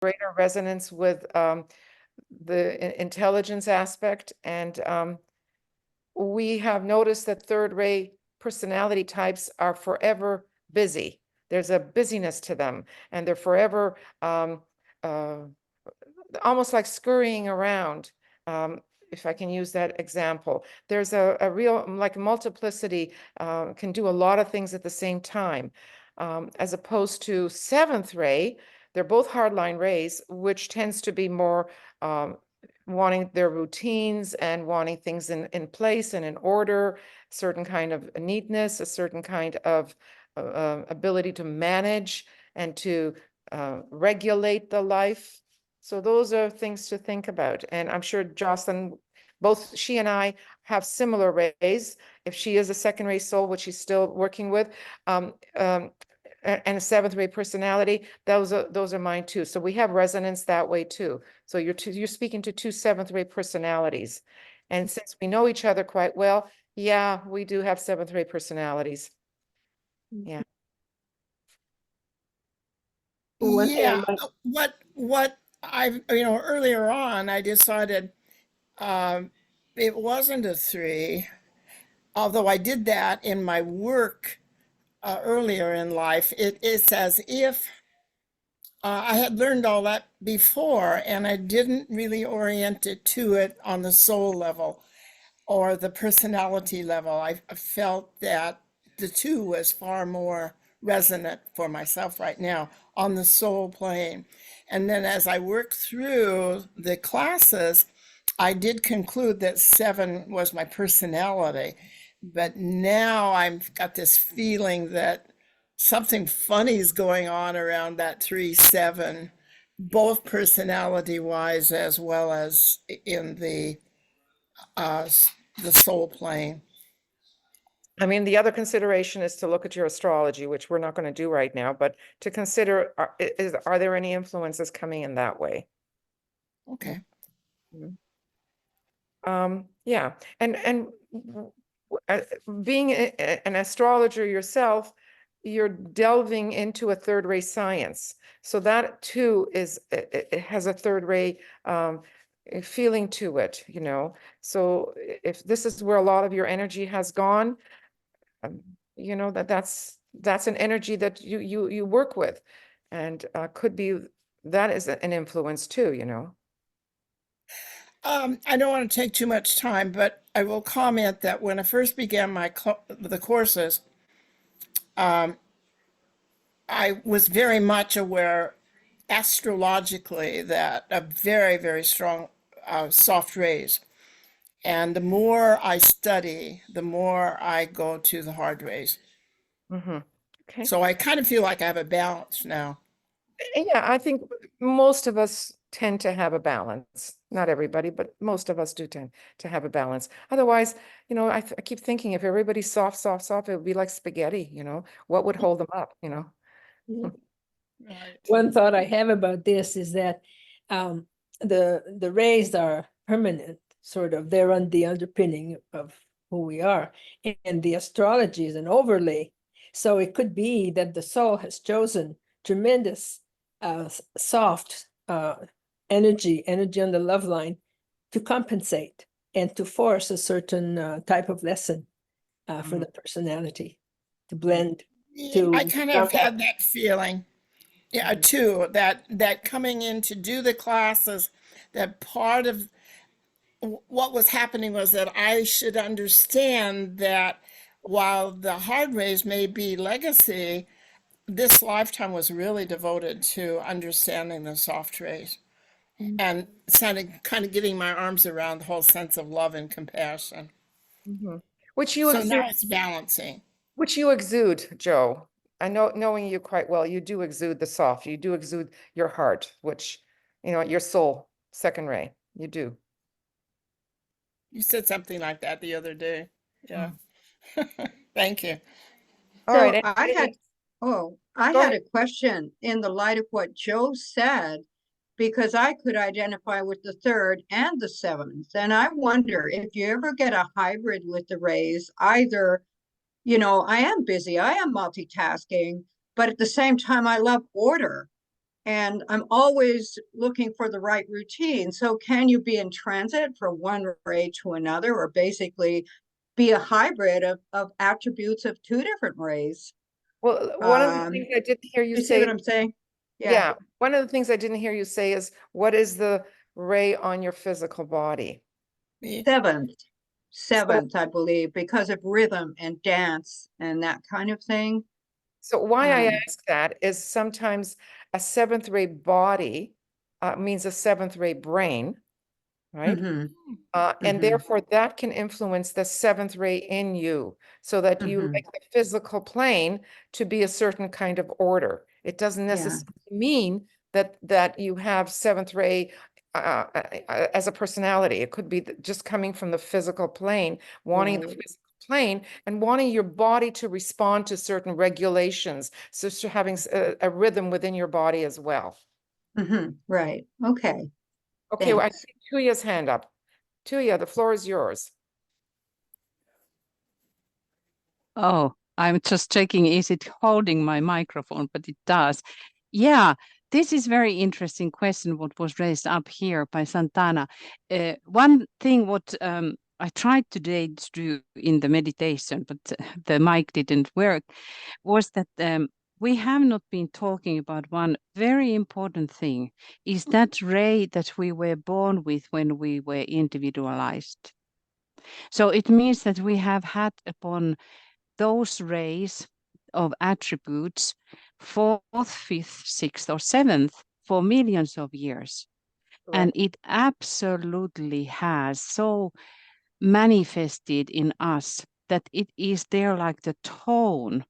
greater resonance with the intelligence aspect. And we have noticed that third ray personality types are forever busy. There's a busyness to them, and they're forever almost like scurrying around. If I can use that example, there's a real like multiplicity, can do a lot of things at the same time, as opposed to seventh ray. They're both hardline rays, which tends to be more wanting their routines and wanting things in place and in order, certain kind of neatness, a certain kind of ability to manage and to regulate the life. So those are things to think about. And I'm sure Jocelyn, both she and I have similar rays. If she is a second ray soul, which she's still working with, and a seventh ray personality, those are mine too. So we have resonance that way too. So you're speaking to two seventh ray personalities. And since we know each other quite well, yeah, we do have seventh ray personalities. Yeah. Yeah, what I've, earlier on, I decided it wasn't a three, although I did that in my work earlier in life. It's as if I had learned all that before, and I didn't really orient it to it on the soul level or the personality level. I felt that the two was far more resonant for myself right now on the soul plane. And then as I worked through the classes, I did conclude that seven was my personality. But now I've got this feeling that something funny is going on around that 3-7, both personality wise as well as in the soul plane. I mean, the other consideration is to look at your astrology, which we're not going to do right now, but to consider, are there any influences coming in that way? Okay. Yeah, and being an astrologer yourself, you're delving into a third ray science. So that too is, it has a third ray feeling to it, you know. So if this is where a lot of your energy has gone, you know, that's an energy that you work with, and could be that is an influence too, you know. I don't want to take too much time, but I will comment that when I first began the courses, I was very much aware astrologically that a very, very strong soft rays. And the more I study, the more I go to the hard rays. Okay. So I kind of feel like I have a balance now. Yeah, I think most of us tend to have a balance. Not everybody, but most of us do tend to have a balance. Otherwise, you know, I keep thinking if everybody's soft, soft, soft, it would be like spaghetti, you know, what would hold them up, you know? Right. One thought I have about this is that the rays are permanent, sort of. They're on the underpinning of who we are, and the astrology is an overlay. So it could be that the soul has chosen tremendous soft energy on the love line to compensate and to force a certain type of lesson for the personality to blend. Yeah, I kind of had that feeling. Yeah, too, that coming in to do the classes, that part of what was happening was that I should understand that while the hard rays may be legacy, this lifetime was really devoted to understanding the soft rays and kind of getting my arms around the whole sense of love and compassion. Which you So exude, now it's balancing. Joe. I know, knowing you quite well, you do exude the soft, you do exude your heart, which, you know, your soul, second ray, you do. You said something like that the other day. Yeah. Thank you. All So right. I Go had ahead. a question in the light of what Joe said, because I could identify with the third and the seventh. And I wonder if you ever get a hybrid with the rays, either, you know, I am busy, I am multitasking, but at the same time, I love order. And I'm always looking for the right routine. So can you be in transit from one ray to another, or basically be a hybrid of attributes of two different rays? Well, one of the things I didn't hear you You see say, what I'm saying? yeah, one of the things I didn't hear you say is, what is the ray on your physical body? Seventh, I believe, because of rhythm and dance and that kind of thing. So why I ask that is sometimes a seventh ray body means a seventh ray brain, right? And therefore that can influence the seventh ray in you, so that you like the physical plane to be a certain kind of order. It doesn't necessarily mean that you have seventh ray as a personality. It could be just coming from the physical plane, wanting the physical plane and wanting your body to respond to certain regulations. So having a rhythm within your body as well. Right. Okay. Okay, well, I Thanks. see Tuya's hand up. Tuya, the floor is yours. Oh, I'm just checking, is it holding my microphone? But it does. Yeah, this is very interesting question, what was raised up here by Santana. One thing what I tried today to do in the meditation, but the mic didn't work, was that we have not been talking about one very important thing, is that ray that we were born with when we were individualized. So it means that we have had upon those rays of attributes, fourth, fifth, sixth, or seventh for millions of years. Correct. And it absolutely has so manifested in us that it is there like the tone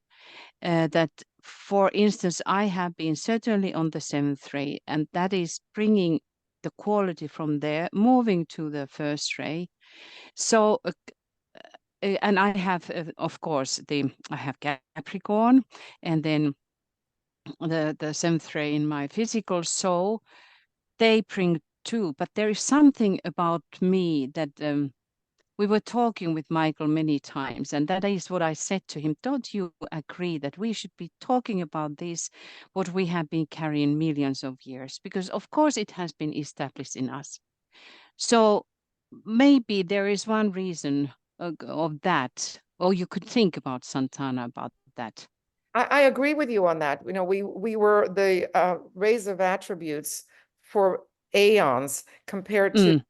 that, for instance, I have been certainly on the seventh ray, and that is bringing the quality from there, moving to the first ray. So and I have, of course, I have Capricorn, and then the seventh ray in my physical soul, they bring two. But there is something about me that we were talking with Michael many times, and that is what I said to him. Don't you agree that we should be talking about this, what we have been carrying millions of years? Because of course it has been established in us. So maybe there is one reason of that, or you could think about Santana about that. I agree with you on that. You know, we were the rays of attributes for aeons compared to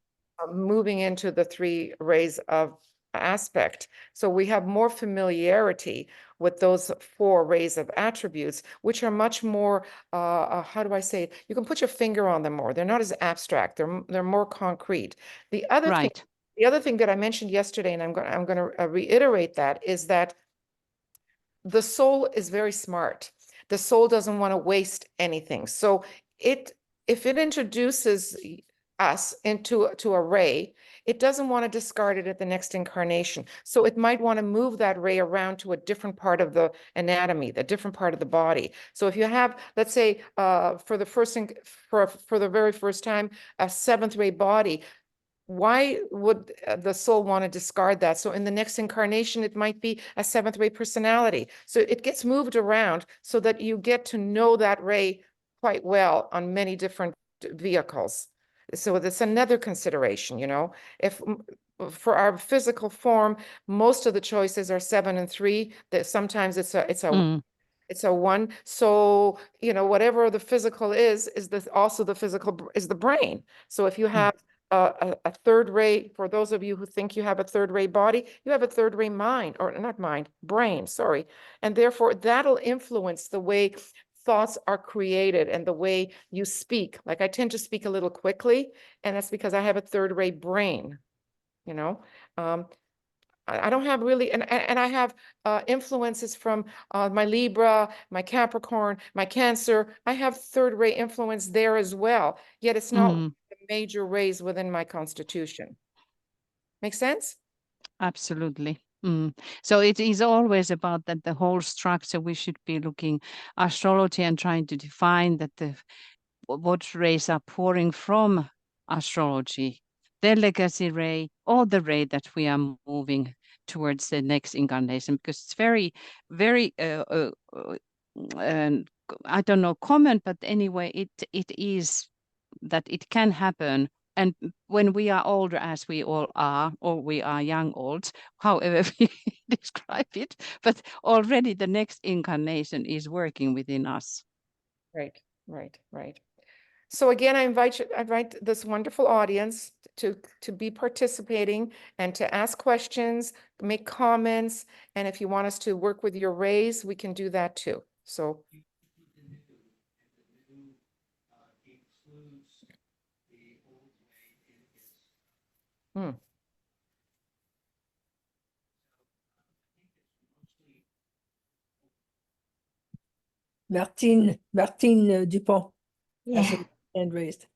moving into the three rays of aspect. So we have more familiarity with those four rays of attributes, which are much more, how do I say it? You can put your finger on them more. They're not as abstract. They're more concrete. The other thing that I mentioned yesterday, and I'm going to reiterate that, is that the soul is very smart. The soul doesn't want to waste anything. So if it introduces us into a ray, it doesn't want to discard it at the next incarnation. So it might want to move that ray around to a different part of the anatomy, the different part of the body. So if you have, let's say, for the very first time, a seventh ray body, why would the soul want to discard that? So in the next incarnation, it might be a seventh ray personality. So it gets moved around so that you get to know that ray quite well on many different vehicles. So that's another consideration, you know. If for our physical form, most of the choices are 7 and 3, that sometimes it's a 1. So, you know, whatever the physical is also the physical is the brain. So if you have a third ray, for those of you who think you have a third ray body, you have a third ray mind, or not mind, brain, sorry. And therefore that'll influence the way thoughts are created and the way you speak. Like I tend to speak a little quickly, and that's because I have a third ray brain, you know. I don't have really, and I have influences from my Libra, my Capricorn, my Cancer. I have third ray influence there as well, yet it's not the major rays within my constitution. Make sense? Absolutely. So it is always about that the whole structure. We should be looking astrology and trying to define that what rays are pouring from astrology, the legacy ray, or the ray that we are moving towards the next incarnation, because it's very, very I don't know, common, but anyway, it is that it can happen. And when we are older, as we all are, or we are young olds, however we describe it, but already the next incarnation is working within us. Right, right, right. So again, I invite this wonderful audience to be participating and to ask questions, make comments, and if you want us to work with your rays, we can do that too. So. Martine Dupont has Yeah. her hand raised.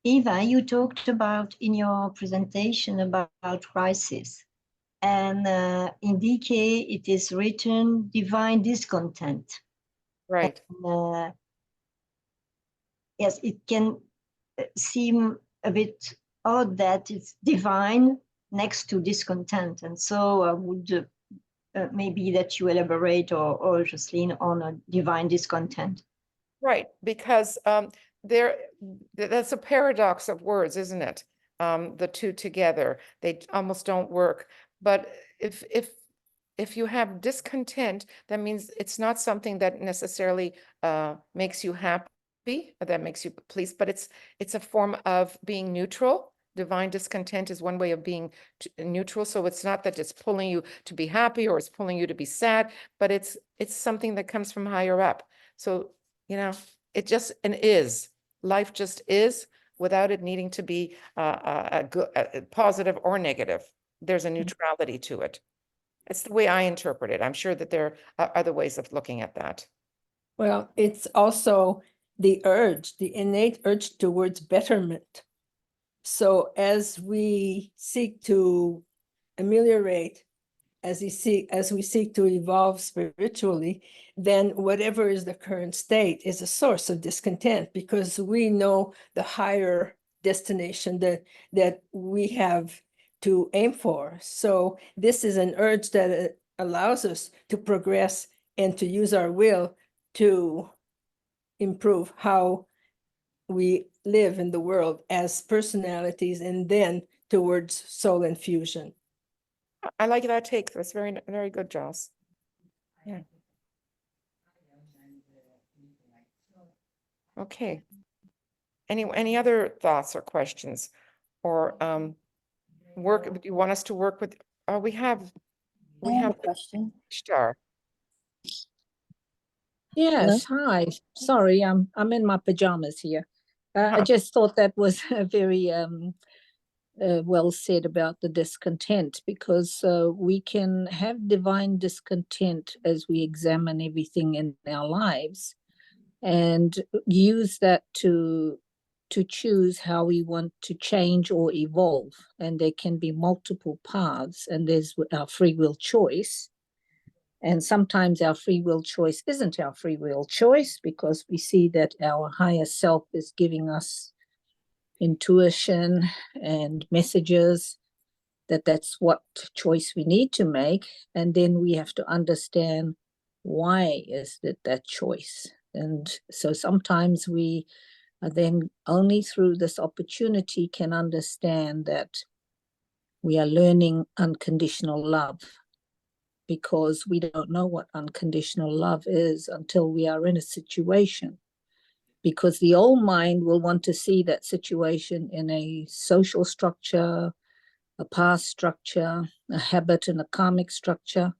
Eva, you talked about in your presentation about crisis. And in DK, it is written divine discontent. Right. Yes, it can seem a bit odd that it's divine next to discontent. And so I would maybe that you elaborate or Jocelyn on a divine discontent. Right, because that's a paradox of words, isn't it? The two together, they almost don't work. But if you have discontent, that means it's not something that necessarily makes you happy, or that makes you pleased, but it's a form of being neutral. Divine discontent is one way of being neutral. So it's not that it's pulling you to be happy or it's pulling you to be sad, but it's something that comes from higher up. So, you know, it just is. Life just is without it needing to be a positive or negative. There's a neutrality to it. It's the way I interpret it. I'm sure that there are other ways of looking at that. Well, it's also the innate urge towards betterment. So as we seek to ameliorate, as we seek to evolve spiritually, then whatever is the current state is a source of discontent, because we know the higher destination that we have to aim for. So this is an urge that allows us to progress and to use our will to improve how we live in the world as personalities, and then towards soul infusion. I like that take. That's very, very good, Joss. Yeah. Okay. Any other thoughts or questions, or work? Do you want us to work with? We have a question. Star. Yes, hi. Sorry, I'm in my pajamas here. I just thought that was very well said about the discontent, because we can have divine discontent as we examine everything in our lives and use that to choose how we want to change or evolve. And there can be multiple paths, and there's our free will choice. And sometimes our free will choice isn't our free will choice, because we see that our higher self is giving us intuition and messages that that's what choice we need to make. And then we have to understand, why is it that choice? And so sometimes we then only through this opportunity can understand that we are learning unconditional love, because we don't know what unconditional love is until we are in a situation. Because the old mind will want to see that situation in a social structure, a past structure, a habit and a karmic structure.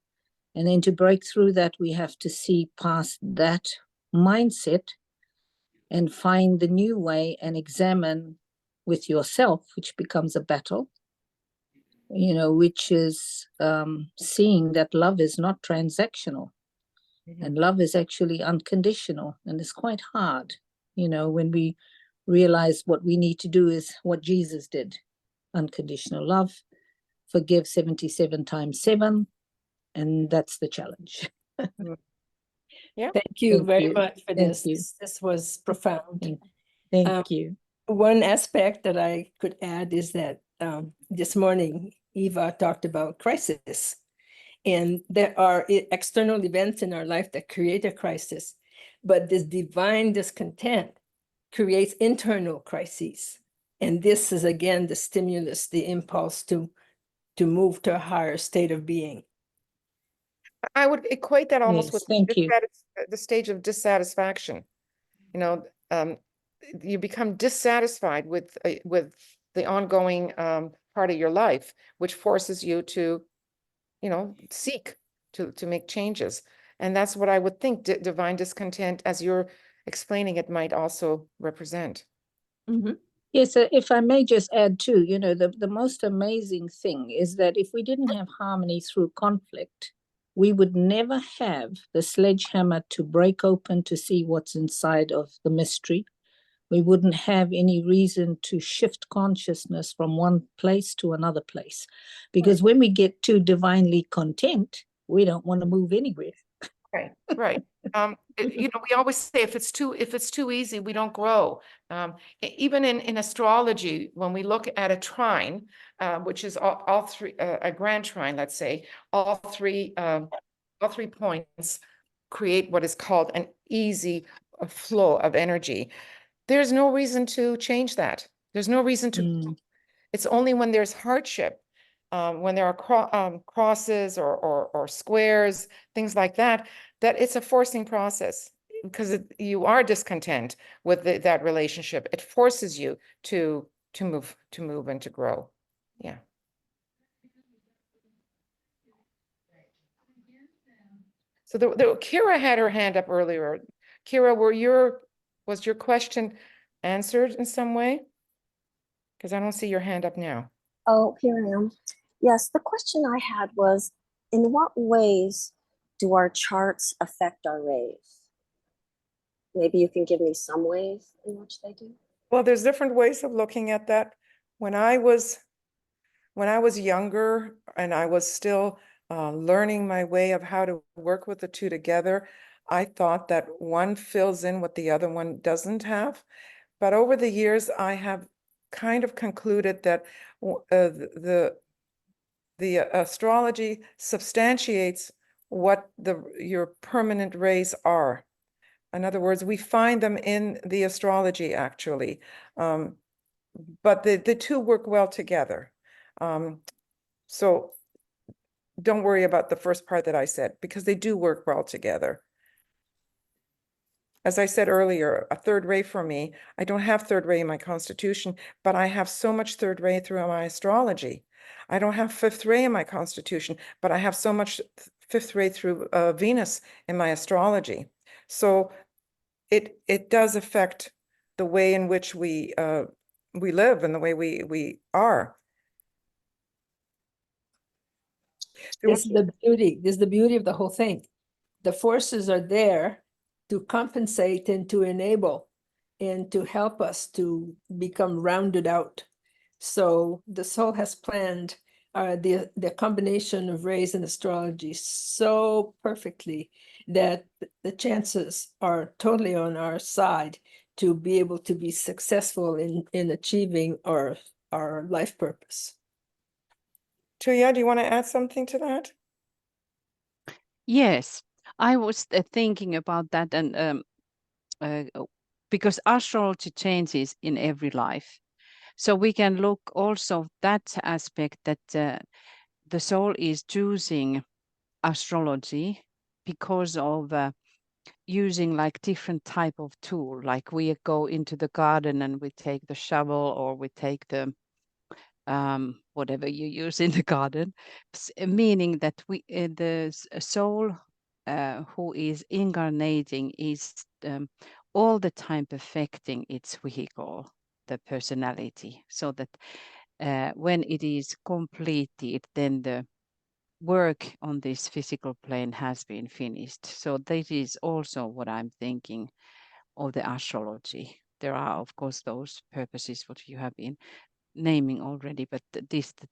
And then to break through that, we have to see past that mindset and find the new way and examine with yourself, which becomes a battle, which is seeing that love is not transactional. And love is actually unconditional. And it's quite hard, when we realize what we need to do is what Jesus did. Unconditional love, forgive 77 times 7. And that's the challenge. Yeah. Thank you very much for this. This was profound. Thank you. One aspect that I could add is that this morning, Eva talked about crisis. And there are external events in our life that create a crisis, but this divine discontent creates internal crises. And this is again the stimulus, the impulse to move to a higher state of being. I would equate that almost Yes, with thank you. the stage of dissatisfaction. You know, you become dissatisfied with the ongoing part of your life, which forces you to, you know, seek to make changes. And that's what I would think divine discontent, as you're explaining it, might also represent. Mm-hmm. Yes, if I may just add too, you know, the most amazing thing is that if we didn't have harmony through conflict, we would never have the sledgehammer to break open to see what's inside of the mystery. We wouldn't have any reason to shift consciousness from one place to another place. Because when we get too divinely content, we don't want to move anywhere. Right, right. You know, we always say if it's too easy, we don't grow. Even in astrology, when we look at a trine, which is all three, a grand trine, let's say, all three points create what is called an easy flow of energy. There's no reason to change that. There's no reason to. It's only when there's hardship, when there are crosses or squares, things like that, that it's a forcing process, because you are discontent with that relationship. It forces you to move and to grow. Yeah. So Kira had her hand up earlier. Kira, was your question answered in some way? Because I don't see your hand up now. Oh, here I am. Yes, the question I had was, in what ways do our charts affect our rays? Maybe you can give me some ways in which they do. Well, there's different ways of looking at that. When I was younger and I was still learning my way of how to work with the two together, I thought that one fills in what the other one doesn't have. But over the years, I have kind of concluded that the astrology substantiates what your permanent rays are. In other words, we find them in the astrology, actually. But the two work well together. So don't worry about the first part that I said, because they do work well together. As I said earlier, a third ray for me, I don't have third ray in my constitution, but I have so much third ray through my astrology. I don't have fifth ray in my constitution, but I have so much fifth ray through Venus in my astrology. So it does affect the way in which we live and the way we are. This is the beauty. This is the beauty of the whole thing. The forces are there to compensate and to enable and to help us to become rounded out. So the soul has planned the combination of rays and astrology so perfectly that the chances are totally on our side to be able to be successful in achieving our life purpose. Tuya, do you want to add something to that? Yes, I was thinking about that, and because astrology changes in every life. So we can look also that aspect that the soul is choosing astrology because of using like different type of tool. Like we go into the garden and we take the shovel, or we take the whatever you use in the garden, meaning that the soul who is incarnating is all the time perfecting its vehicle, the personality, so that when it is completed, then the work on this physical plane has been finished. So that is also what I'm thinking of the astrology. There are, of course, those purposes what you have been naming already, but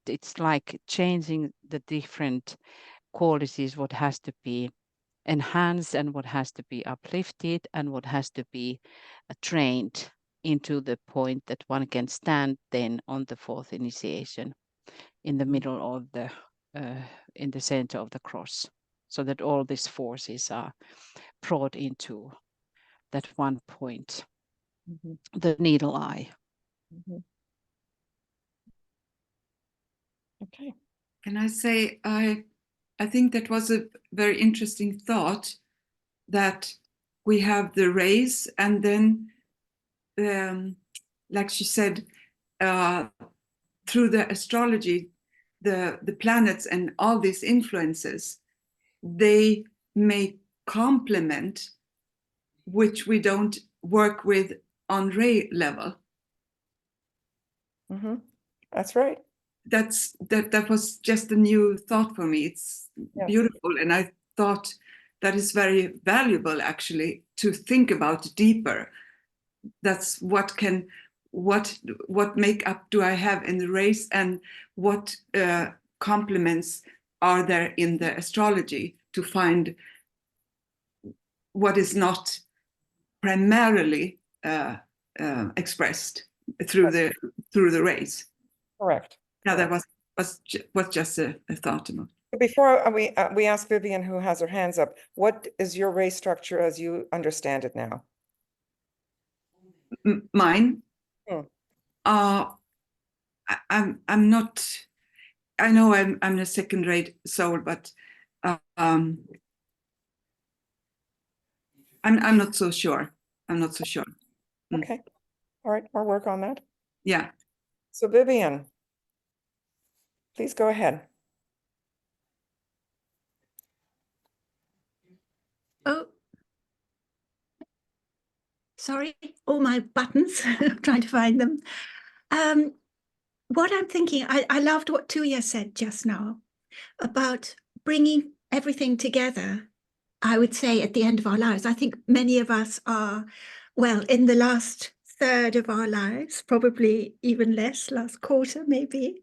it's like changing the different qualities, what has to be enhanced and what has to be uplifted and what has to be trained into the point that one can stand then on the fourth initiation in the middle of the in the center of the cross, so that all these forces are brought into that one point, the needle eye. Okay. Can I say, I think that was a very interesting thought, that we have the rays, and then, like she said, through the astrology, the planets and all these influences, they may complement, which we don't work with on ray level. That's right. That was just a new thought for me. It's beautiful, and I thought that is very valuable, actually, to think about deeper. That's what makeup do I have in the race, and what complements are there in the astrology, to find what is not primarily expressed through the race. Correct. Now that was just a thought. Before we ask Vivian, who has her hands up, what is your race structure as you understand it now? Mine? I'm not. I know I'm a second-rate soul, but I'm not so sure. I'm not so sure. Okay. All right. I'll work on that. Yeah. So Vivian, please go ahead. Oh, sorry, all my buttons, I'm trying to find them. What I'm thinking, I loved what Tuya said just now about bringing everything together, I would say, at the end of our lives. I think many of us are, well, in the last third of our lives, probably even less, last quarter maybe,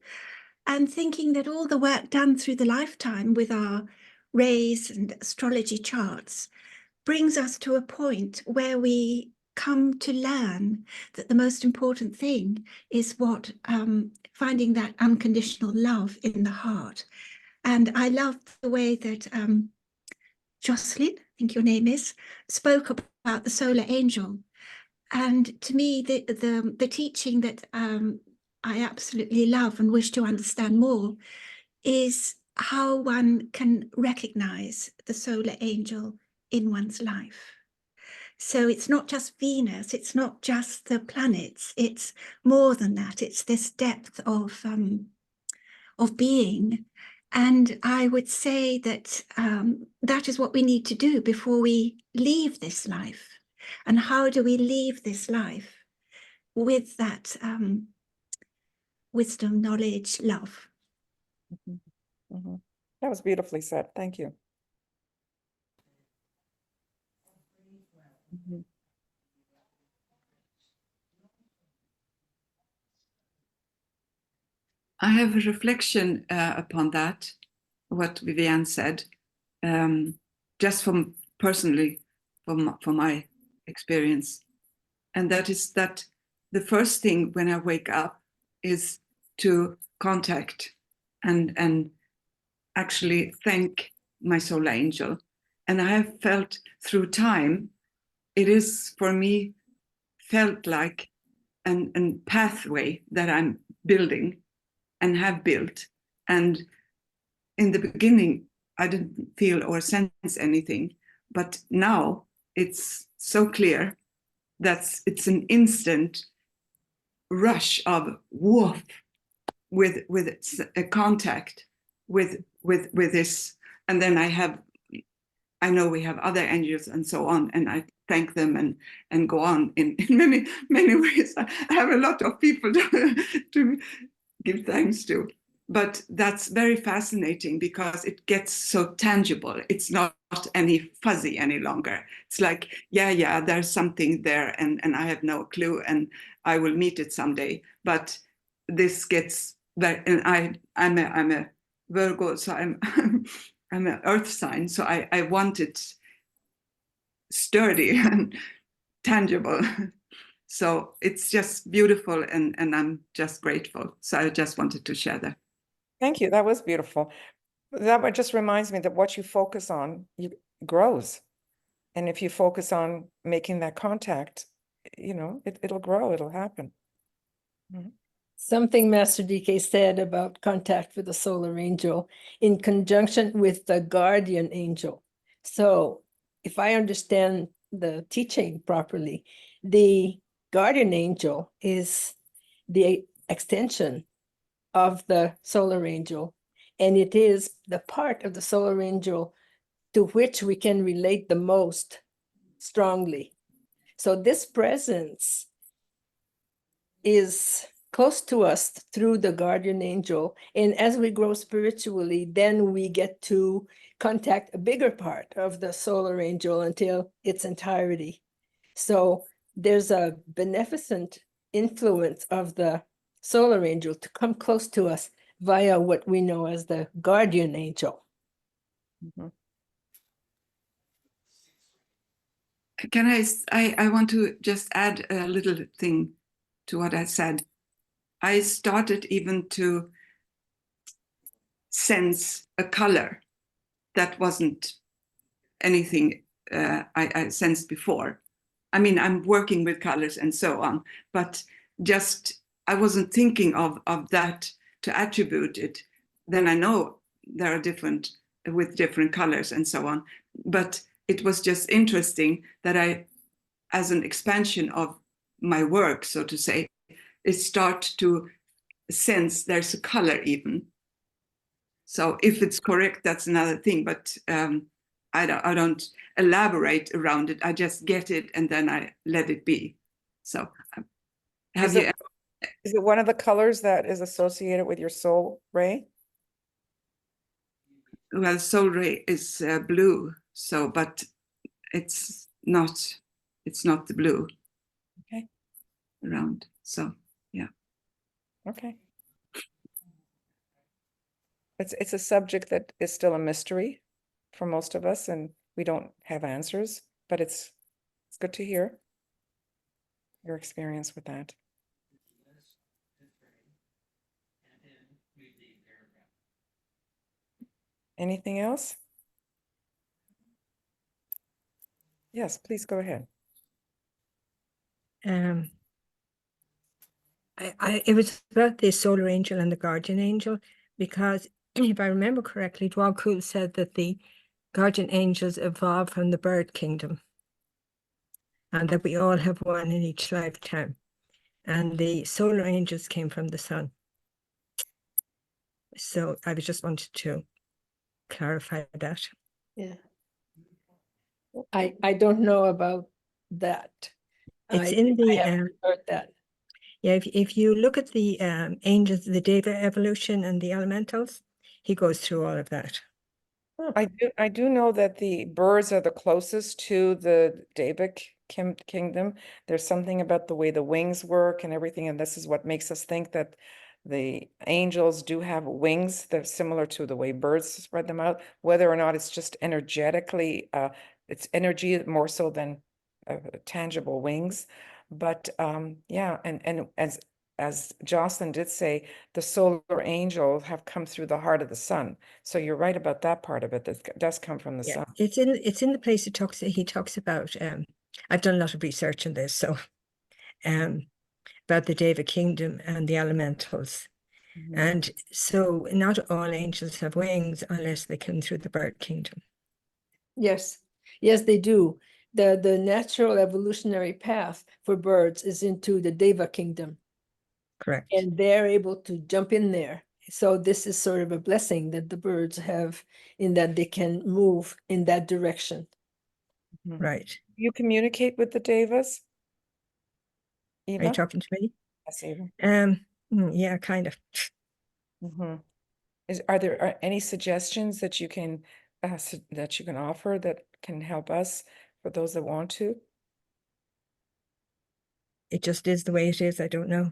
and thinking that all the work done through the lifetime with our rays and astrology charts brings us to a point where we come to learn that the most important thing is finding that unconditional love in the heart. And I love the way that Jocelyn, I think your name is, spoke about the solar angel. And to me, the teaching that I absolutely love and wish to understand more is how one can recognize the solar angel in one's life. So it's not just Venus, it's not just the planets, it's more than that. It's this depth of being. And I would say that that is what we need to do before we leave this life. And how do we leave this life? With that wisdom, knowledge, love. That was beautifully said. Thank you. I have a reflection upon that, what Vivian said, just from personally, from my experience. And that is that the first thing when I wake up is to contact and actually thank my soul angel. And I have felt through time, it is for me felt like a pathway that I'm building and have built. And in the beginning, I didn't feel or sense anything, but now it's so clear that it's an instant rush of woof with a contact with this. And then I know we have other angels and so on, and I thank them and go on in many, many ways. I have a lot of people to give thanks to. But that's very fascinating because it gets so tangible. It's not any fuzzy any longer. It's like, yeah, there's something there and I have no clue and I will meet it someday. But this gets very, and I'm a Virgo, so I'm an earth sign. So I want it sturdy and tangible. So it's just beautiful and I'm just grateful. So I just wanted to share that. Thank you. That was beautiful. That just reminds me that what you focus on grows. And if you focus on making that contact, you know, it'll grow, it'll happen. Something Master DK said about contact with the solar angel in conjunction with the guardian angel. So if I understand the teaching properly, the guardian angel is the extension of the solar angel, and it is the part of the solar angel to which we can relate the most strongly. So this presence is close to us through the guardian angel. And as we grow spiritually, then we get to contact a bigger part of the solar angel until its entirety. So there's a beneficent influence of the solar angel to come close to us via what we know as the guardian angel. Can I want to just add a little thing to what I said. I started even to sense a color that wasn't anything I sensed before. I mean, I'm working with colors and so on, but just I wasn't thinking of that to attribute it. Then I know there are different with different colors and so on, but it was just interesting that I, as an expansion of my work, so to say, it start to sense there's a color even. So if it's correct, that's another thing, but I don't elaborate around it. I just get it and then I let it be. So Is it one of the colors that is associated with your soul ray? Well, soul ray is blue, so but it's not the blue. Okay. Around. So yeah. Okay. It's a subject that is still a mystery for most of us, and we don't have answers, but it's good to hear your experience with that. Anything else? Yes, please go ahead. It was about the solar angel and the guardian angel, because if I remember correctly, Dwalkul said that the guardian angels evolved from the bird kingdom, and that we all have one in each lifetime, and the solar angels came from the sun. So I just wanted to clarify that. Yeah. I don't know about that. It's in the I haven't heard that. Yeah, if you look at the angels, the Deva evolution and the elementals, he goes through all of that. I do know that the birds are the closest to the Davic kingdom. There's something about the way the wings work and everything, and this is what makes us think that the angels do have wings that are similar to the way birds spread them out, whether or not it's just energetically, it's energy more so than tangible wings. But yeah, and as Jocelyn did say, the solar angels have come through the heart of the sun. So you're right about that part of it. That does come from the sun. It's in the place he talks about. I've done a lot of research on this, so about the Deva kingdom and the elementals. And so not all angels have wings unless they come through the bird kingdom. Yes, they do. The natural evolutionary path for birds is into the Deva kingdom. Correct. And they're able to jump in there. So this is sort of a blessing that the birds have, in that they can move in that direction. Right. You communicate with the Devas? Eva? Are you talking to me? Yes, Eva. Yeah, kind of. Are there any suggestions that you can offer that can help us for those that want to? It just is the way it is. I don't know.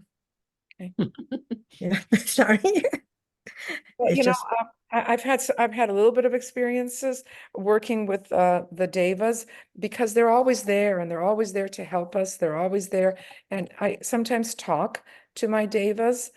Okay. Yeah, sorry. Well, you know, I've had a little bit of experiences working with the Devas, because they're always there and they're always there to help us. They're always there. And I sometimes talk to my Devas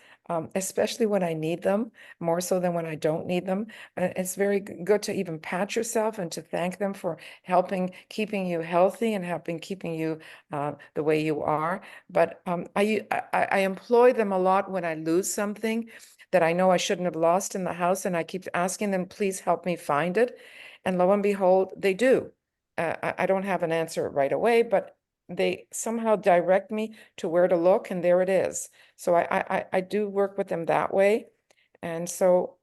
especially when I need them, more so than when I don't need them. It's very good to even pat yourself and to thank them for helping keeping you healthy and helping keeping you the way you are. But I employ them a lot when I lose something that I know I shouldn't have lost in the house, and I keep asking them, please help me find it. And lo and behold, they do. I don't have an answer right away, but they somehow direct me to where to look, and there it is. So I do work with them that way. And so,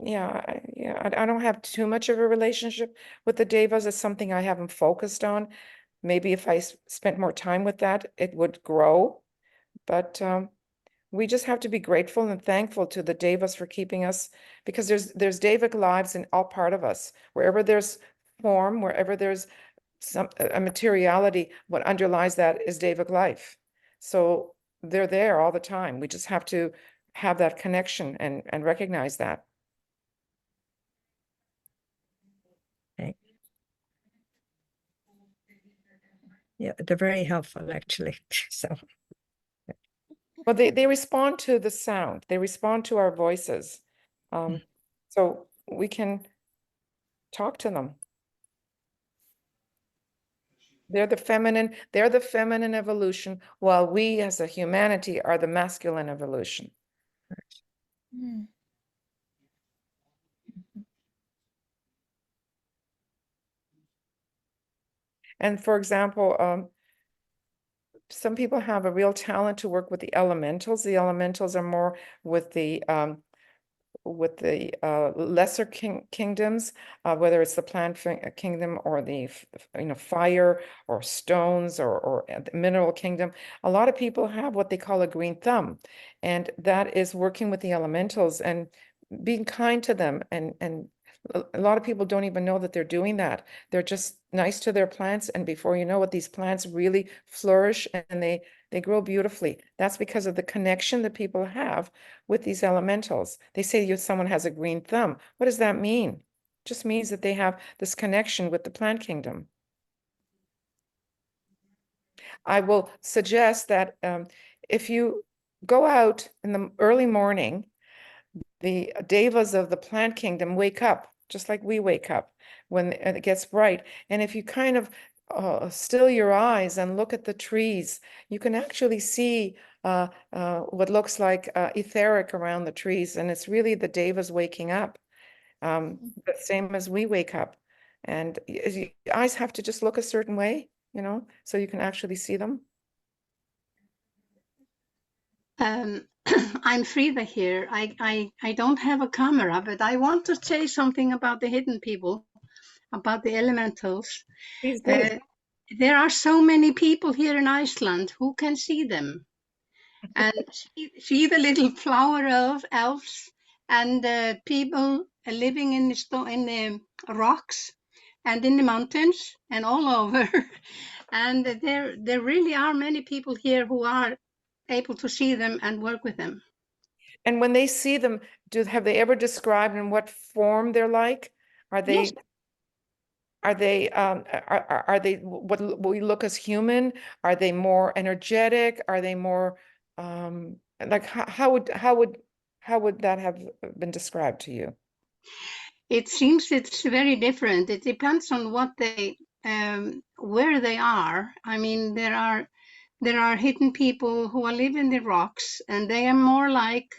yeah, I don't have too much of a relationship with the devas. It's something I haven't focused on. Maybe if I spent more time with that, it would grow. But we just have to be grateful and thankful to the devas for keeping us, because there's devic lives in all part of us. Wherever there's form, wherever there's a materiality, what underlies that is devic life. So they're there all the time. We just have to have that connection and recognize that. Okay. Yeah, they're very helpful, actually. So. Well, they respond to the sound. They respond to our voices. So we can talk to them. They're the feminine evolution, while we as a humanity are the masculine evolution. Mm. And for example, some people have a real talent to work with the elementals. The elementals are more with the lesser kingdoms, whether it's the plant kingdom or the fire or stones or the mineral kingdom. A lot of people have what they call a green thumb, and that is working with the elementals and being kind to them. And a lot of people don't even know that they're doing that. They're just nice to their plants, and before you know it, these plants really flourish and they grow beautifully. That's because of the connection that people have with these elementals. They say someone has a green thumb. What does that mean? It just means that they have this connection with the plant kingdom. I will suggest that if you go out in the early morning, the devas of the plant kingdom wake up just like we wake up when it gets bright. And if you kind of still your eyes and look at the trees, you can actually see what looks like etheric around the trees. And it's really the devas waking up, the same as we wake up. And your eyes have to just look a certain way, so you can actually see them. I'm Frida here. I don't have a camera, but I want to say something about the hidden people, about the elementals. There are so many people here in Iceland who can see them and see the little flower elves and people living in the rocks and in the mountains and all over. And there really are many people here who are able to see them and work with them. And when they see them, have they ever described in what form they're like? Are they? Yes. Are they what we look as human? Are they more energetic? Are they more like how would that have been described to you? It seems it's very different. It depends on what they where they are. I mean, there are hidden people who live in the rocks, and they are more like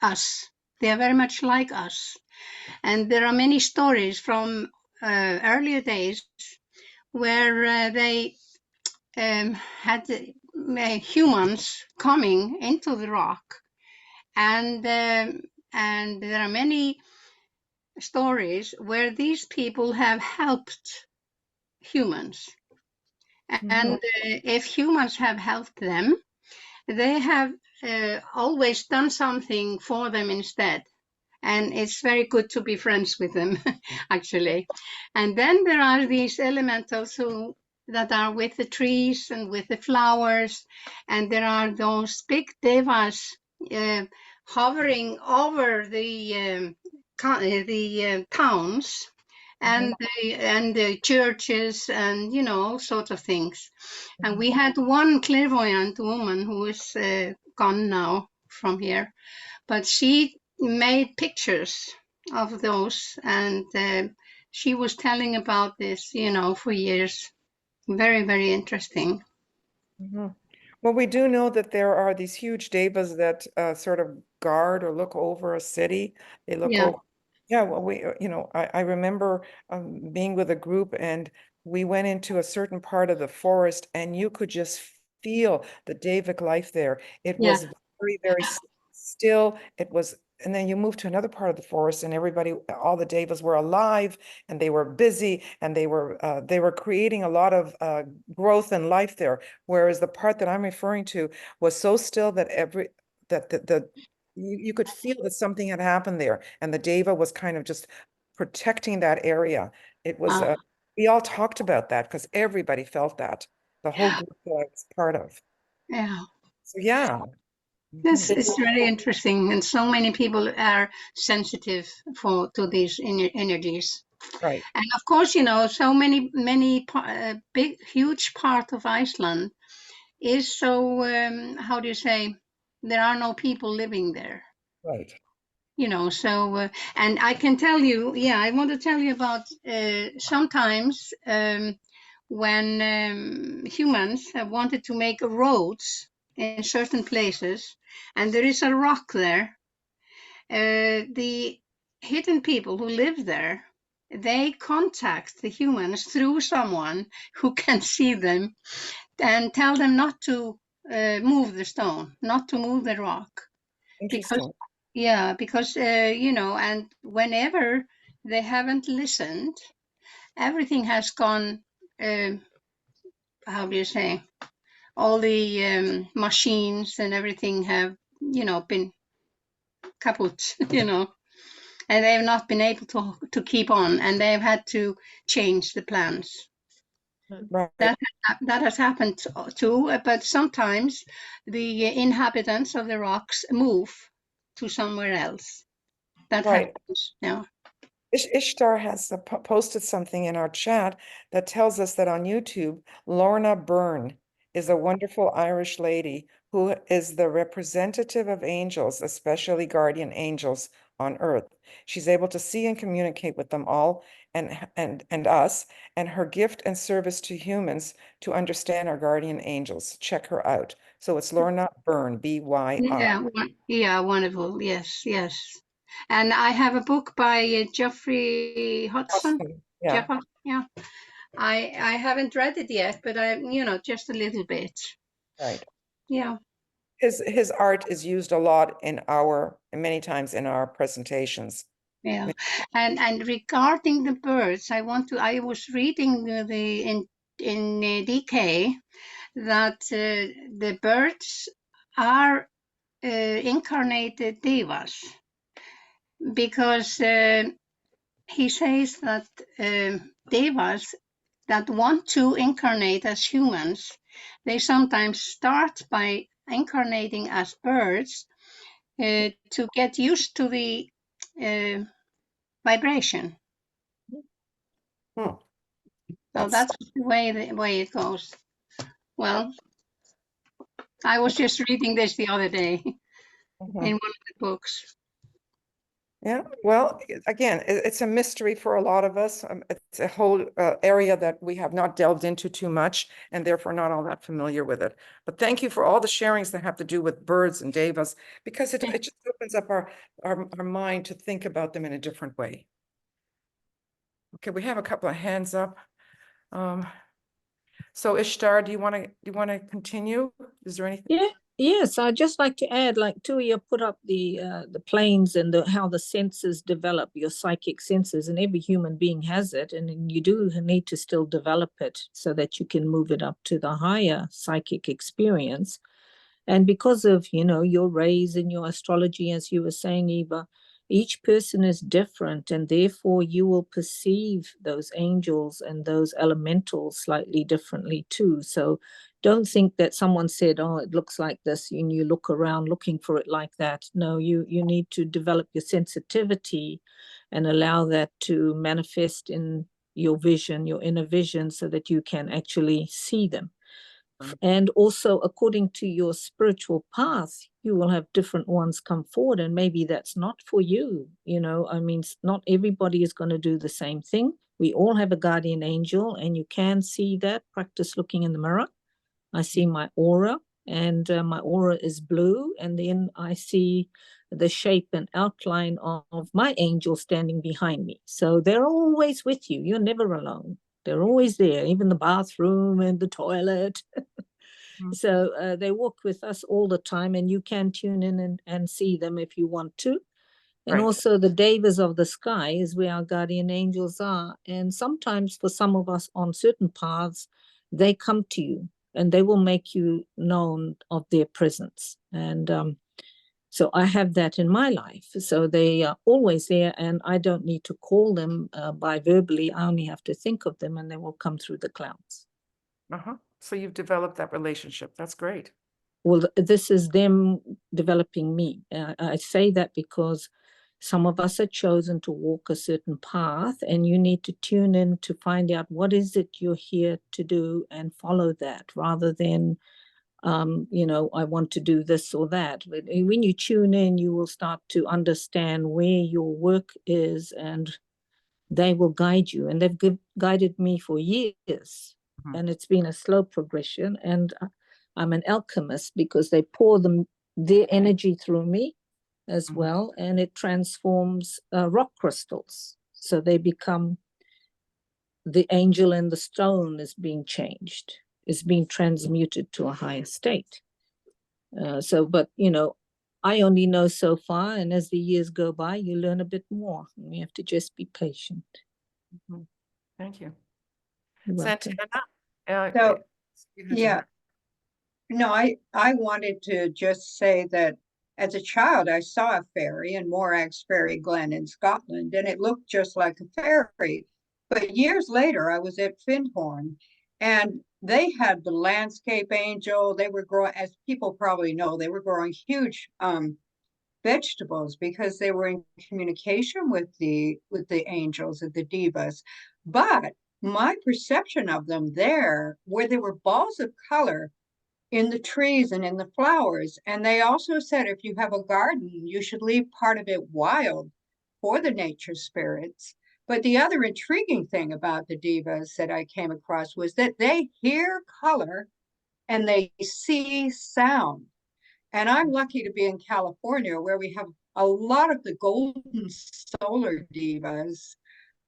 us. They are very much like us. And there are many stories from earlier days where they had humans coming into the rock. And there are many stories where these people have helped humans. And if humans have helped them, they have always done something for them instead. And it's very good to be friends with them, actually. And then there are these elementals that are with the trees and with the flowers. And there are those big devas hovering over the towns and the churches and all sorts of things. And we had one clairvoyant woman who is gone now, from here, but she made pictures of those, and she was telling about this, you know, for years. Very, very interesting. Mhm. Well, we do know that there are these huge devas that sort of guard or look over a city. They look Yeah. over. Yeah, well, I remember being with a group, and we went into a certain part of the forest, and you could just feel the Devic life there. It Yeah. was very, very still. It was, and then you move to another part of the forest, and everybody, all the devas were alive, and they were busy, and they were creating a lot of growth and life there. Whereas the part that I'm referring to was so still that you could feel that something had happened there, and the deva was kind of just protecting that area. It was we all talked about that because everybody felt that, the whole group that I was part of. Yeah. So yeah. This is really interesting, and so many people are sensitive to these energies. Right. And of course, you know, so many big, huge part of Iceland is so, how do you say, there are no people living there. Right. You know, so, and I can tell you, yeah, I want to tell you about sometimes when humans have wanted to make roads in certain places, and there is a rock there, the hidden people who live there, they contact the humans through someone who can see them and tell them not to move the stone, not to move the rock. Interesting. Because you know, and whenever they haven't listened, everything has gone, how do you say, all the machines and everything have, you know, been kaput, you know, and they have not been able to keep on, and they've had to change the plans. Right. That has happened too, but sometimes the inhabitants of the rocks move to somewhere else. That Right. happens, yeah. Ishtar has posted something in our chat that tells us that on YouTube, Lorna Byrne is a wonderful Irish lady who is the representative of angels, especially guardian angels on earth. She's able to see and communicate with them all and us, and her gift and service to humans to understand our guardian angels. Check her out. So it's Lorna Byrne, B-Y-R. Yeah, wonderful. Yes, yes. And I have a book by Geoffrey Hudson. Yeah. Yeah. I haven't read it yet, but you know, just a little bit. Right. Yeah. His art is used a lot many times in our presentations. Yeah. And regarding the birds, I was reading in DK that the birds are incarnated devas, because he says that devas that want to incarnate as humans, they sometimes start by incarnating as birds to get used to the vibration. So that's the way it goes. Well, I was just reading this the other day in one of the books. Yeah, well, again, it's a mystery for a lot of us. It's a whole area that we have not delved into too much, and therefore not all that familiar with it. But thank you for all the sharings that have to do with birds and devas, because it just opens up our mind to think about them in a different way. Okay, we have a couple of hands up. So Ishtar, do you want to continue? Is there anything? Yeah. Yes, I'd just like to add, like Tuya put up the planes and how the senses develop, your psychic senses, and every human being has it, and you do need to still develop it so that you can move it up to the higher psychic experience. And because of, you know, your rays and your astrology, as you were saying, Eva, each person is different, and therefore you will perceive those angels and those elementals slightly differently too. So don't think that someone said, oh, it looks like this, and you look around looking for it like that. No, you need to develop your sensitivity and allow that to manifest in your vision, your inner vision, so that you can actually see them. And also, according to your spiritual path, you will have different ones come forward, and maybe that's not for you. You know, I mean, not everybody is going to do the same thing. We all have a guardian angel, and you can see that. Practice looking in the mirror. I see my aura, and my aura is blue, and then I see the shape and outline of my angel standing behind me. So they're always with you. You're never alone. They're always there, even the bathroom and the toilet. So they walk with us all the time, and you can tune in and see them if you want to. And Right. also the devas of the sky is where our guardian angels are. And sometimes for some of us on certain paths, they come to you and they will make you known of their presence. And so I have that in my life. So they are always there, and I don't need to call them by verbally. I only have to think of them, and they will come through the clouds. So you've developed that relationship. That's great. Well, this is them developing me. I say that because some of us are chosen to walk a certain path, and you need to tune in to find out what is it you're here to do and follow that, rather than you know, I want to do this or that. But when you tune in, you will start to understand where your work is, and they will guide you. And they've guided me for years, and it's been a slow progression. And I'm an alchemist because they pour their energy through me as well, and it transforms rock crystals. So they become, the angel and the stone is being changed, is being transmuted to a higher state. But you know, I only know so far, and as the years go by, you learn a bit more. And we have to just be patient. Thank you. Welcome. Santana, So, you had your yeah, hand. no, I wanted to just say that as a child, I saw a fairy in Morag's Fairy Glen in Scotland, and it looked just like a fairy. But years later, I was at Findhorn, and they had the landscape angel. They were growing, as people probably know, they were growing huge vegetables because they were in communication with the angels and the devas. But my perception of them there, where they were balls of color in the trees and in the flowers. And they also said if you have a garden, you should leave part of it wild for the nature spirits. But the other intriguing thing about the devas that I came across was that they hear color and they see sound. And I'm lucky to be in California, where we have a lot of the golden solar divas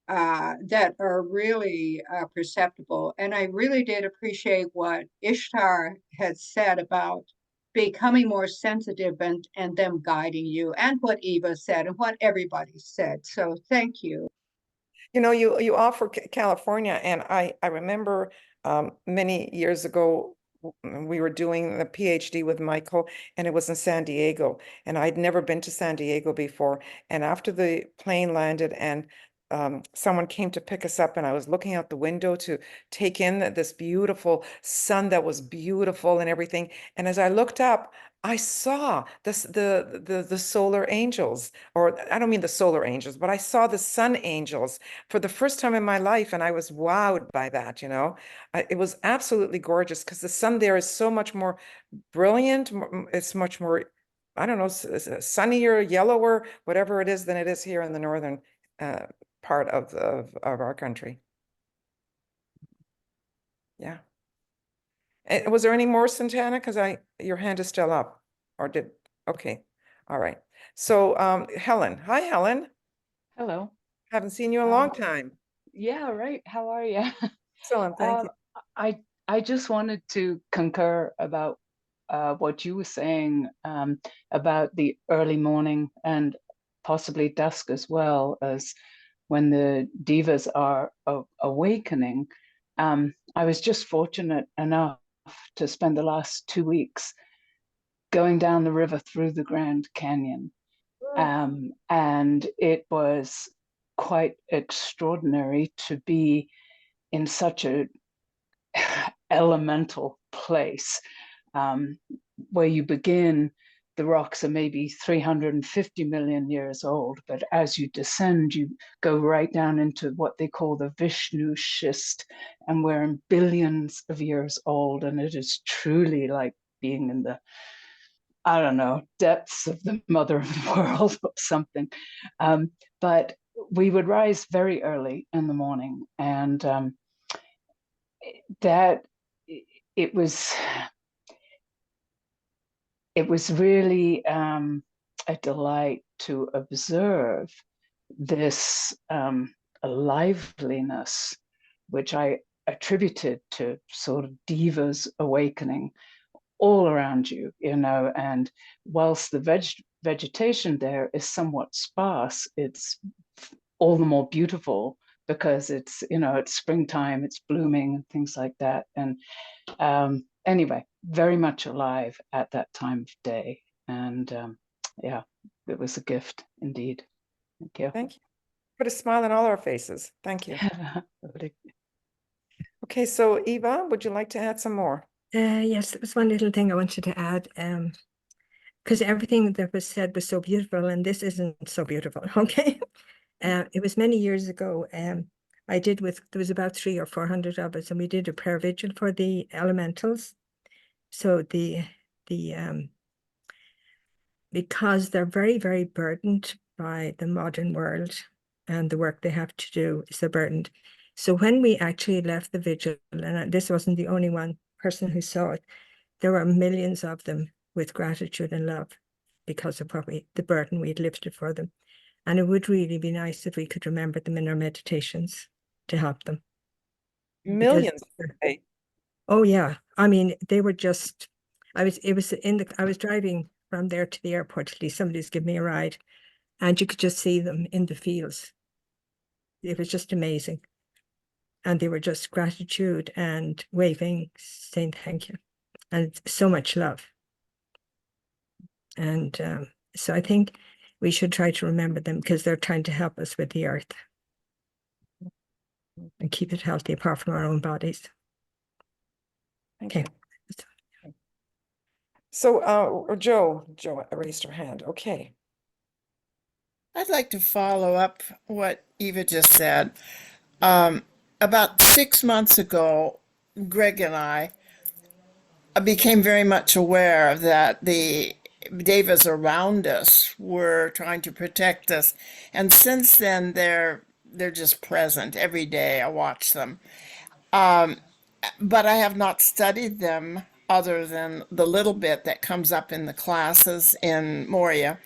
that are really perceptible. And I really did appreciate what Ishtar had said about becoming more sensitive and them guiding you, and what Eva said and what everybody said. So thank you. You know, you offer California, and I remember many years ago we were doing the PhD with Michael, and it was in San Diego, and I'd never been to San Diego before. And after the plane landed and someone came to pick us up, and I was looking out the window to take in this beautiful sun that was beautiful and everything. And as I looked up, I saw the solar angels, or I don't mean the solar angels, but I saw the sun angels for the first time in my life, and I was wowed by that. You know, it was absolutely gorgeous because the sun there is so much more brilliant. It's much more, I don't know, sunnier, yellower, whatever it is, than it is here in the northern part of our country. Yeah. Was there any more, Santana? Because your hand is still up, or okay. All right. So Helen. Hi, Helen. Hello. Haven't seen you in a long time. Yeah, right. How are you? Excellent, thank you. I just wanted to concur about what you were saying about the early morning and possibly dusk as well, as when the divas are awakening. I was just fortunate enough to spend the last 2 weeks going down the river through the Grand Canyon. And it was quite extraordinary to be in such a elemental place, where you begin the rocks are maybe 350 million years old, but as you descend, you go right down into what they call the Vishnu schist, and we're in billions of years old, and it is truly like being in the, I don't know, depths of the mother of the world or something. But we would rise very early in the morning, and that it was really a delight to observe this liveliness, which I attributed to sort of Diva's awakening all around you, you know. And whilst the vegetation there is somewhat sparse, it's all the more beautiful because it's, you know, it's springtime, it's blooming and things like that. And anyway, very much alive at that time of day. And yeah, it was a gift indeed. Thank you. Thank you. Put a smile on all our faces. Thank you. Okay, so Eva, would you like to add some more? Yes, there was one little thing I wanted to add. Because everything that was said was so beautiful, and this isn't so beautiful. Okay. It was many years ago. There was about 300 or 400 of us, and we did a prayer vigil for the elementals. So because they're very, very burdened by the modern world and the work they have to do is so burdened. So when we actually left the vigil, and this wasn't the only one person who saw it, there were millions of them with gratitude and love because of the burden we'd lifted for them. And it would really be nice if we could remember them in our meditations to help them. Millions. Oh yeah. I mean, they were just, I was driving from there to the airport, at least somebody's given me a ride, and you could just see them in the fields. It was just amazing. And they were just gratitude and waving, saying thank you. And so much love. And so I think we should try to remember them because they're trying to help us with the earth and keep it healthy apart from our own bodies. Okay. So Jo raised her hand. Okay. I'd like to follow up what Eva just said. About 6 months ago, Greg and I became very much aware that the devas around us were trying to protect us. And since then, they're just present every day. I watch them. But I have not studied them other than the little bit that comes up in the classes in Morya.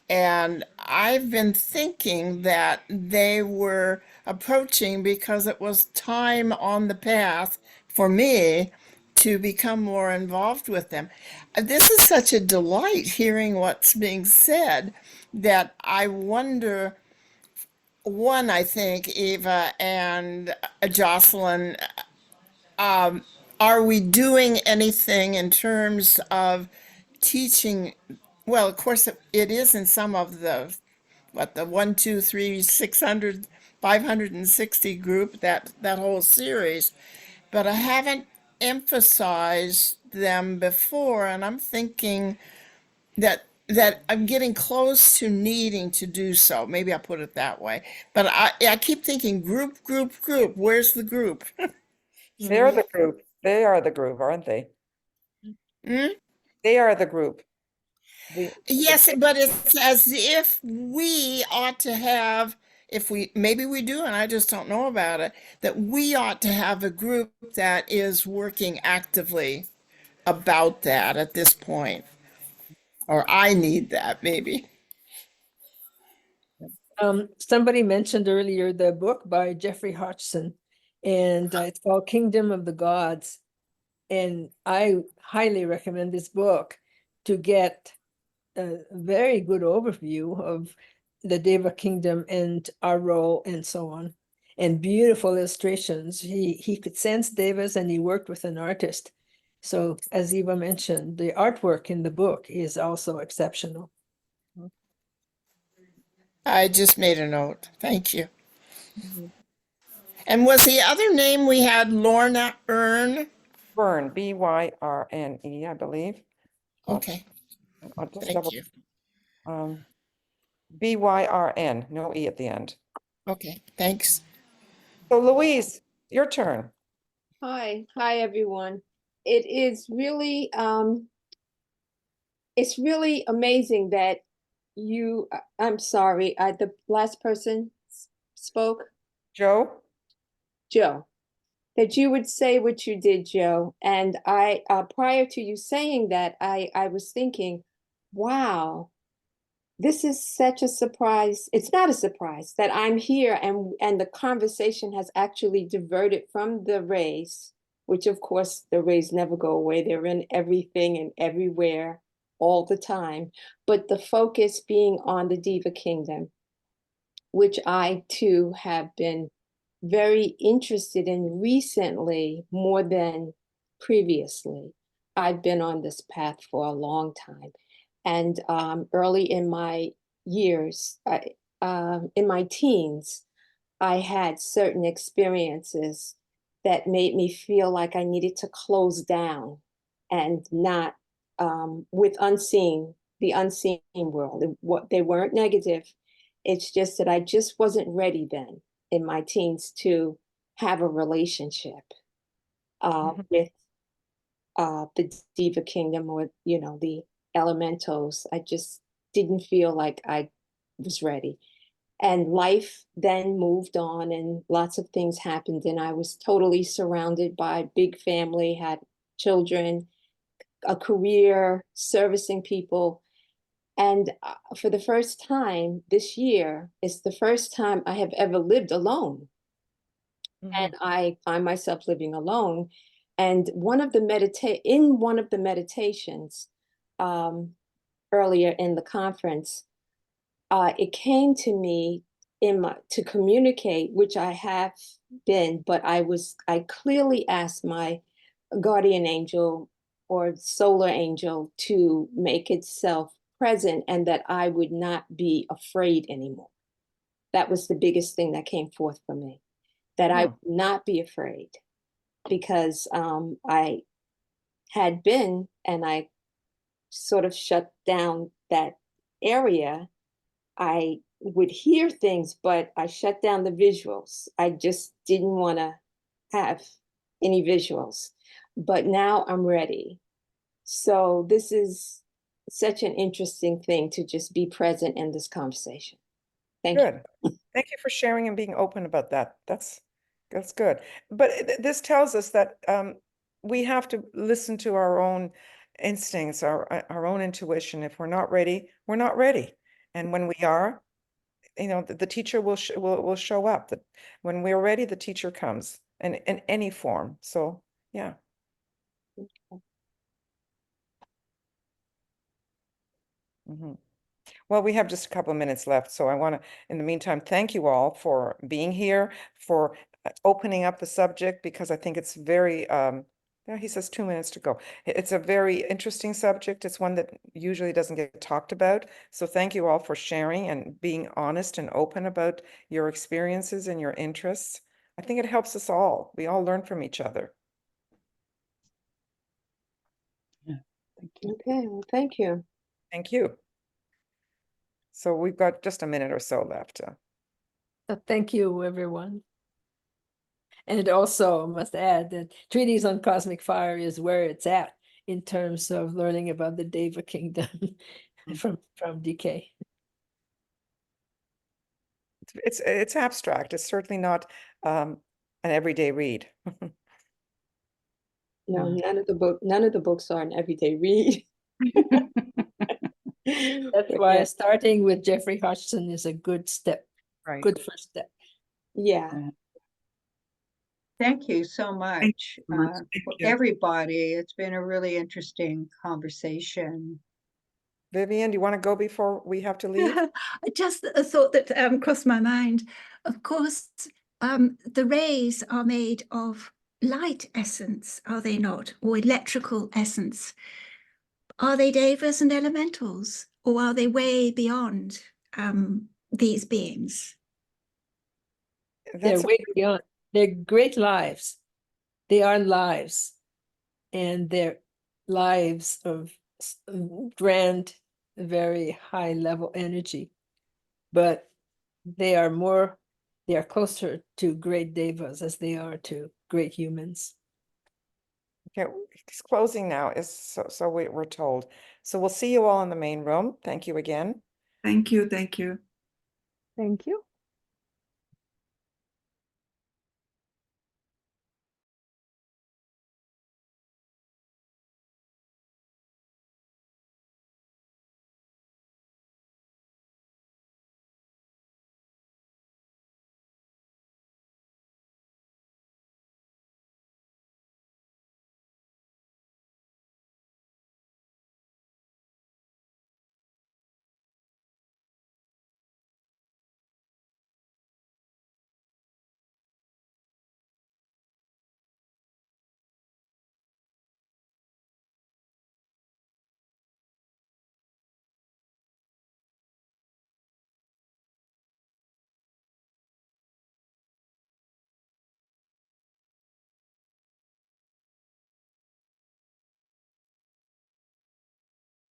And I've been thinking that they were approaching because it was time on the path for me to become more involved with them. This is such a delight hearing what's being said that I wonder, one, I think, Eva and Jocelyn, are we doing anything in terms of teaching? Well, of course, it is in some of the 1, 2, 3, 600, 560 group, that whole series, but I haven't emphasized them before, and I'm thinking that I'm getting close to needing to do so. Maybe I'll put it that way. But I keep thinking group. Where's the group? They're the group. They are the group, aren't they? They are the group. Yes, but it's as if we ought to have, maybe we do, and I just don't know about it, that we ought to have a group that is working actively about that at this point. Or I need that, maybe. Somebody mentioned earlier the book by Jeffrey Hodgson, and it's called Kingdom of the Gods. And I highly recommend this book to get a very good overview of the Deva kingdom and our role and so on. And beautiful illustrations. He could sense Devas and he worked with an artist. So as Eva mentioned, the artwork in the book is also exceptional. I just made a note. Thank you. And was the other name we had Lorna Byrne? Byrne, Byrne, I believe. Okay. I'll just Thank double. you. BYRN, no E at the end. Okay, thanks. So Louise, your turn. Hi, everyone. It is really, it's really amazing that you, I'm sorry, the last person spoke, Joe? Joe, that you would say what you did, Joe. And I, prior to you saying that, I was thinking, wow, this is such a surprise. It's not a surprise that I'm here and the conversation has actually diverted from the rays, which of course the rays never go away. They're in everything and everywhere all the time. But the focus being on the Diva Kingdom, which I too have been very interested in recently more than previously. I've been on this path for a long time. And early in my years, in my teens, I had certain experiences that made me feel like I needed to close down and not with the unseen world. They weren't negative. It's just that I just wasn't ready then in my teens to have a relationship with the Diva Kingdom or, the elementals. I just didn't feel like I was ready. And life then moved on and lots of things happened. And I was totally surrounded by big family, had children, a career, servicing people. And for the first time this year, it's the first time I have ever lived alone. And I find myself living alone. And in one of the meditations earlier in the conference, it came to me to communicate, which I have been, but I clearly asked my guardian angel or solar angel to make itself present and that I would not be afraid anymore. That was the biggest thing that came forth for me, that I would not be afraid, because I had been, and I sort of shut down that area. I would hear things, but I shut down the visuals. I just didn't want to have any visuals. But now I'm ready. So this is such an interesting thing to just be present in this conversation. Thank you. Thank you for sharing and being open about that. That's good. But this tells us that we have to listen to our own instincts, our own intuition. If we're not ready, we're not ready. And when we are, the teacher will show up. That when we're ready, the teacher comes in any form. So yeah. Well, we have just a couple of minutes left, so I want to, in the meantime, thank you all for being here, for opening up the subject, because I think it's very, he says 2 minutes to go. It's a very interesting subject. It's one that usually doesn't get talked about. So thank you all for sharing and being honest and open about your experiences and your interests. I think it helps us all. We all learn from each other. Yeah, thank you. Okay, well, thank you. Thank you. So we've got just a minute or so left. Thank you, everyone. And also, I must add that Treatise on Cosmic Fire is where it's at in terms of learning about the Deva Kingdom from DK. It's abstract. It's certainly not an everyday read. No, none of the books are an everyday read. That's why starting with Jeffrey Hodgson is a good step. Right. Good first step. Yeah. Thank you so much, for everybody. It's been a really interesting conversation. Vivian, do you want to go before we have to leave? Just a thought that crossed my mind. Of course, the rays are made of light essence, are they not? Or electrical essence. Are they devas and elementals? Or are they way beyond these beings? They're way beyond. They're great lives. They are lives. And they're lives of grand, very high level energy, but they are closer to great devas as they are to great humans. Okay, it's closing now, so we're told. So we'll see you all in the main room. Thank you again. Thank you. Thank you. Thank you.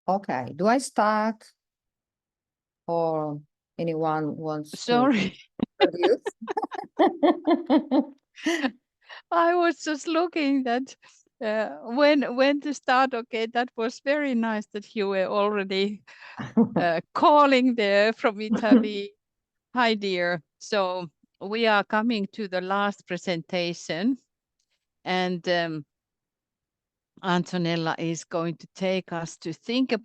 Okay, do I start? Or anyone wants Sorry. to I was just looking that when to start. Okay, that was very nice that you were already calling there from Italy. Hi, dear. So we are coming to the last presentation, and Antonella is going to take us to think about